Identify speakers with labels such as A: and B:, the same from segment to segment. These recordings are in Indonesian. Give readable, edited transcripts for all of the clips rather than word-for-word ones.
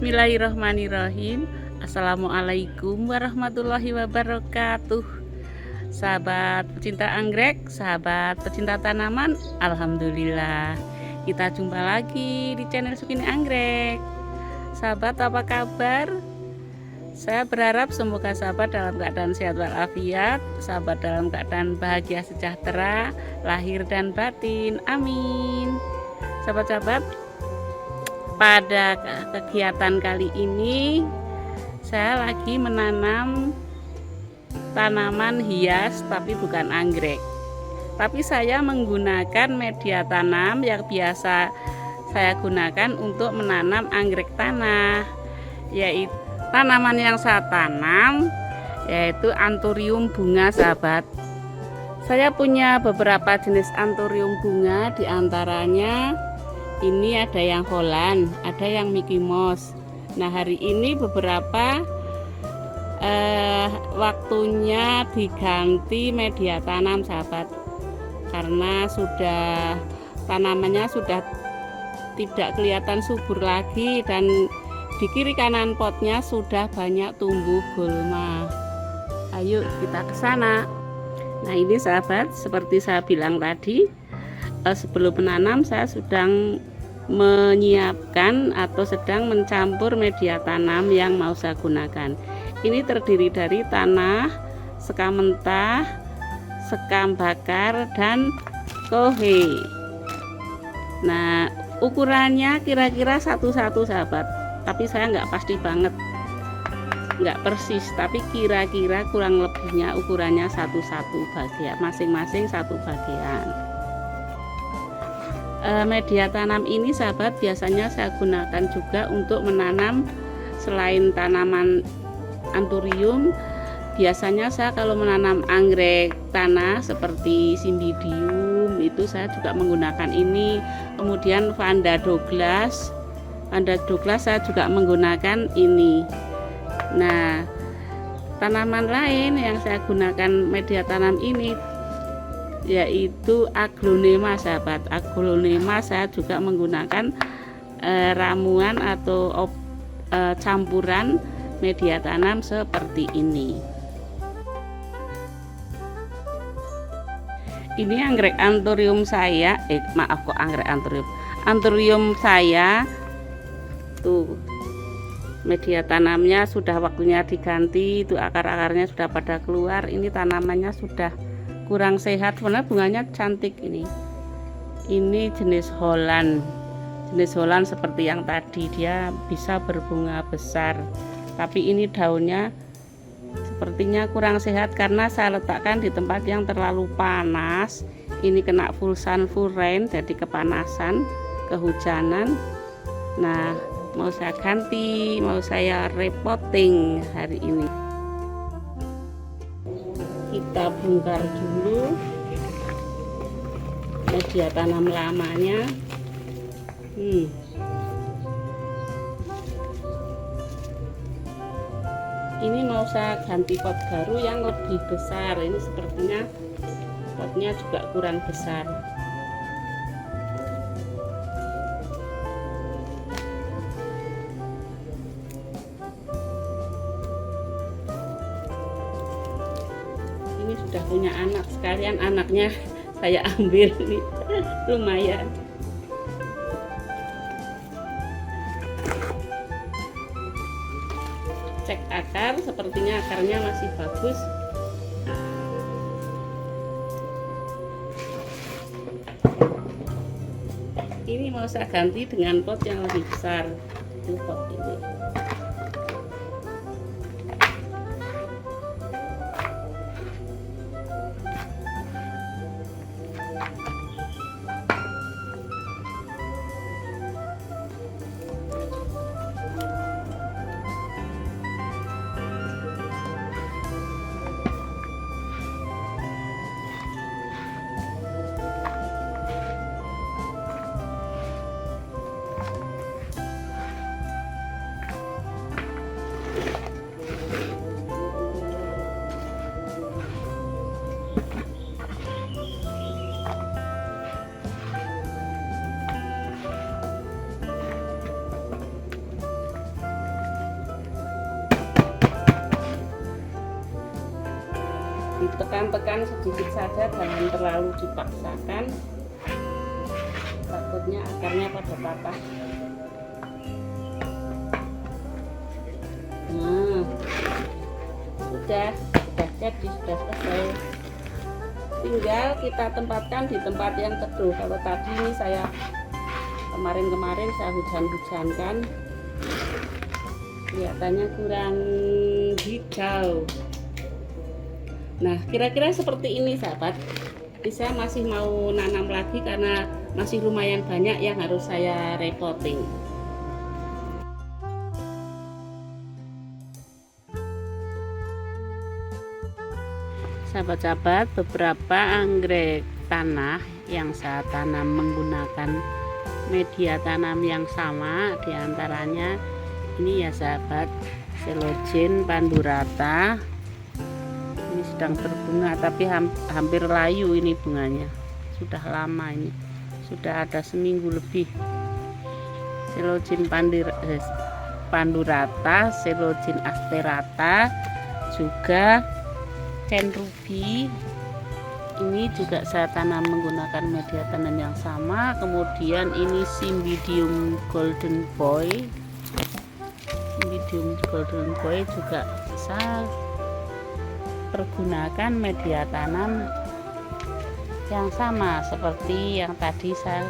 A: Bismillahirrahmanirrahim. Assalamualaikum warahmatullahi wabarakatuh. Sahabat pecinta anggrek, sahabat pecinta tanaman, alhamdulillah kita jumpa lagi di channel Sukini Anggrek. Sahabat, apa kabar? Saya berharap semoga sahabat dalam keadaan sehat walafiat, sahabat dalam keadaan bahagia sejahtera lahir dan batin, amin. Sahabat-sahabat, pada kegiatan kali ini saya lagi menanam tanaman hias, tapi bukan anggrek. Tapi saya menggunakan media tanam yang biasa saya gunakan untuk menanam anggrek tanah, yaitu tanaman yang saya tanam yaitu anthurium bunga, sahabat. Saya punya beberapa jenis anthurium bunga, diantaranya ini ada yang Holland, ada yang Mickey Mouse. Nah, hari ini beberapa waktunya diganti media tanam, sahabat, karena tanamannya sudah tidak kelihatan subur lagi dan di kiri kanan potnya sudah banyak tumbuh gulma. Ayo kita ke sana. Nah, ini sahabat, seperti saya bilang tadi, sebelum menanam saya sedang menyiapkan atau sedang mencampur media tanam yang mau saya gunakan. Ini terdiri dari tanah, sekam mentah, sekam bakar, dan kohe. Nah, ukurannya kira-kira satu-satu, sahabat, tapi saya nggak pasti banget, nggak persis, tapi kira-kira kurang lebihnya ukurannya satu-satu bagian, masing-masing satu bagian. Media tanam ini, sahabat, biasanya saya gunakan juga untuk menanam selain tanaman anthurium. Biasanya saya kalau menanam anggrek tanah seperti cymbidium itu saya juga menggunakan ini. Kemudian Vanda Douglas saya juga menggunakan ini. Nah, tanaman lain yang saya gunakan media tanam ini yaitu aglonema, sahabat. Aglonema saya juga menggunakan ramuan atau campuran media tanam seperti ini. Ini anggrek anthurium saya, anthurium saya tuh, media tanamnya sudah waktunya diganti, itu akar-akarnya sudah pada keluar. Ini tanamannya sudah kurang sehat, sebenarnya bunganya cantik. Ini jenis Holland seperti yang tadi, dia bisa berbunga besar, tapi ini daunnya sepertinya kurang sehat karena saya letakkan di tempat yang terlalu panas. Ini kena full sun, full rain, jadi kepanasan, kehujanan. Nah, mau saya ganti, mau saya repotting hari ini. Kita bongkar dulu media tanam lamanya. Ini mau saya ganti pot baru yang lebih besar. Ini sepertinya potnya juga kurang besar. Ini sudah punya anak, sekalian anaknya saya ambil nih. Lumayan. Cek akar, sepertinya akarnya masih bagus. Ini mau saya ganti dengan pot yang lebih besar. Itu pot ini. ditekan-tekan sedikit saja, jangan terlalu dipaksakan, takutnya akarnya pada patah. Nah, sudah jadi, sudah selesai. Tinggal kita tempatkan di tempat yang teduh. Kalau tadi ini saya kemarin saya hujan-hujankan, kelihatannya kurang hijau. Nah, kira-kira seperti ini sahabat. Saya masih mau nanam lagi karena masih lumayan banyak yang harus saya repotting. Sahabat-sahabat, beberapa anggrek tanah yang saya tanam menggunakan media tanam yang sama, diantaranya ini ya sahabat, Celogen pandurata. Ini sedang berbunga tapi hampir layu ini bunganya, sudah lama, ini sudah ada seminggu lebih. Celogen pandurata, Celogen asterata, juga Cenrubi. Ini juga saya tanam menggunakan media tanam yang sama. Kemudian ini Cymbidium golden boy. Cymbidium golden boy juga saya pergunakan media tanam yang sama seperti yang tadi saya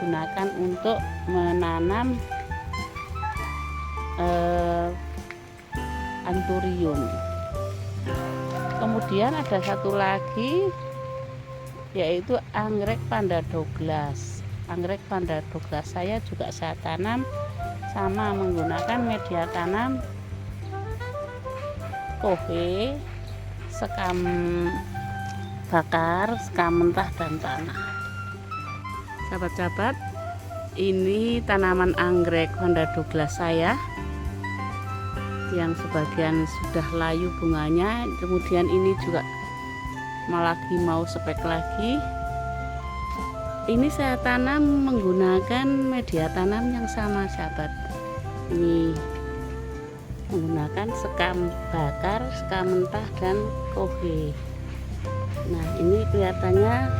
A: gunakan untuk menanam anthurium. Kemudian ada satu lagi, yaitu anggrek Vanda Douglas. Anggrek Vanda Douglas saya tanam sama menggunakan media tanam kohe, sekam bakar, sekam mentah, dan tanah. Sahabat-sahabat, ini tanaman anggrek Vanda Douglas saya yang sebagian sudah layu bunganya. Kemudian ini juga lagi mau spek lagi. Ini saya tanam menggunakan media tanam yang sama sahabat. Ini menggunakan sekam bakar, sekam mentah, dan kohe. Nah, ini kelihatannya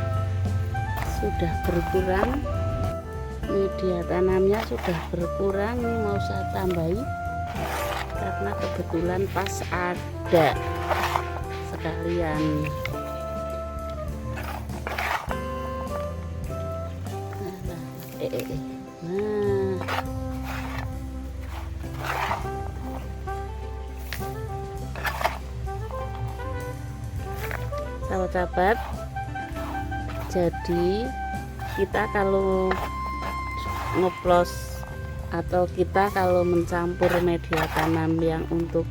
A: sudah berkurang, media tanamnya sudah berkurang. Ini mau saya tambahi karena kebetulan pas ada sekalian. Sahabat-sahabat, jadi kita kalau ngoplos atau kita kalau mencampur media tanam yang untuk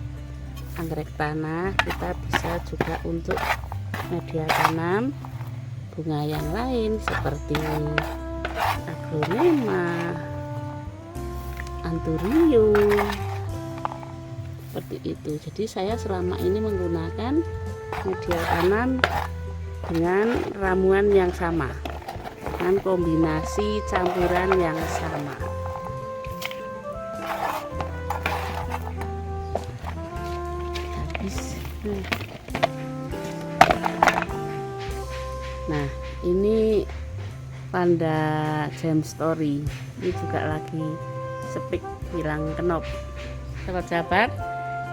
A: anggrek tanah, kita bisa juga untuk media tanam bunga yang lain seperti aglonema, anthurium, seperti itu. Jadi saya selama ini menggunakan media tanam dengan ramuan yang sama, dengan kombinasi campuran yang sama. Nah, ini Vanda Gem Story, ini juga lagi sepik hilang kenop. Sahabat-sahabat,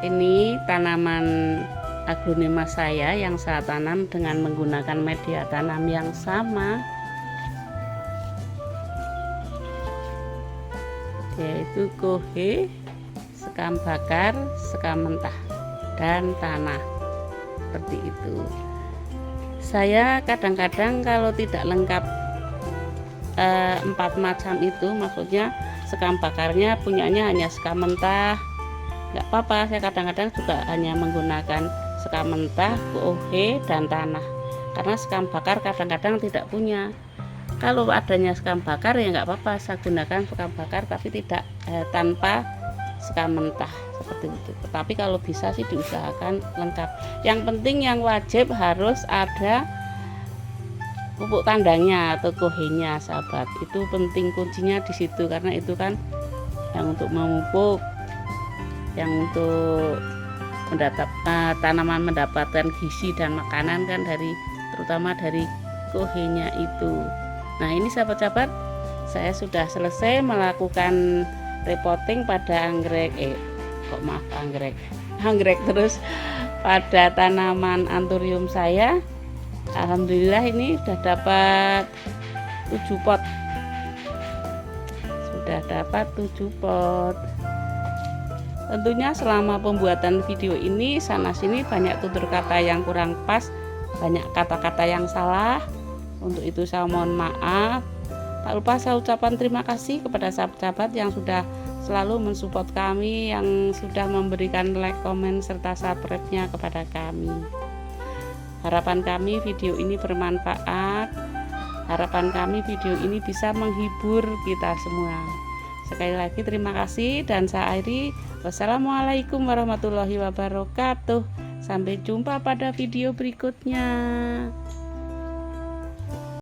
A: ini tanaman aglonema saya yang saya tanam dengan menggunakan media tanam yang sama, yaitu kohe, sekam bakar, sekam mentah, dan tanah. Seperti itu. Saya kadang-kadang kalau tidak lengkap 4 macam itu, maksudnya sekam bakarnya punyanya hanya sekam mentah, nggak apa-apa. Saya kadang-kadang juga hanya menggunakan sekam mentah, kohe, dan tanah, karena sekam bakar kadang-kadang tidak punya. Kalau adanya sekam bakar ya nggak apa-apa, saya gunakan sekam bakar tapi tidak tanpa sekam mentah, seperti itu. Tapi kalau bisa sih diusahakan lengkap. Yang penting, yang wajib harus ada pupuk tandangnya atau kohenya sahabat. Itu penting, kuncinya di situ, karena itu kan yang untuk memupuk, yang untuk tanaman mendapatkan gizi dan makanan kan terutama dari kohenya itu. Nah, ini sahabat-sahabat, saya sudah selesai melakukan repotting pada anggrek terus pada tanaman anthurium saya. Alhamdulillah ini sudah dapat 7 pot. Tentunya selama pembuatan video ini sana sini banyak tutur kata yang kurang pas, banyak kata-kata yang salah. Untuk itu saya mohon maaf. Tak lupa saya ucapkan terima kasih kepada sahabat-sahabat yang sudah selalu mensupport kami, yang sudah memberikan like, komen, serta subscribe-nya kepada kami. Harapan kami video ini bermanfaat. Harapan kami video ini bisa menghibur kita semua. Sekali lagi terima kasih dan saya akhiri. Wassalamualaikum warahmatullahi wabarakatuh. Sampai jumpa pada video berikutnya.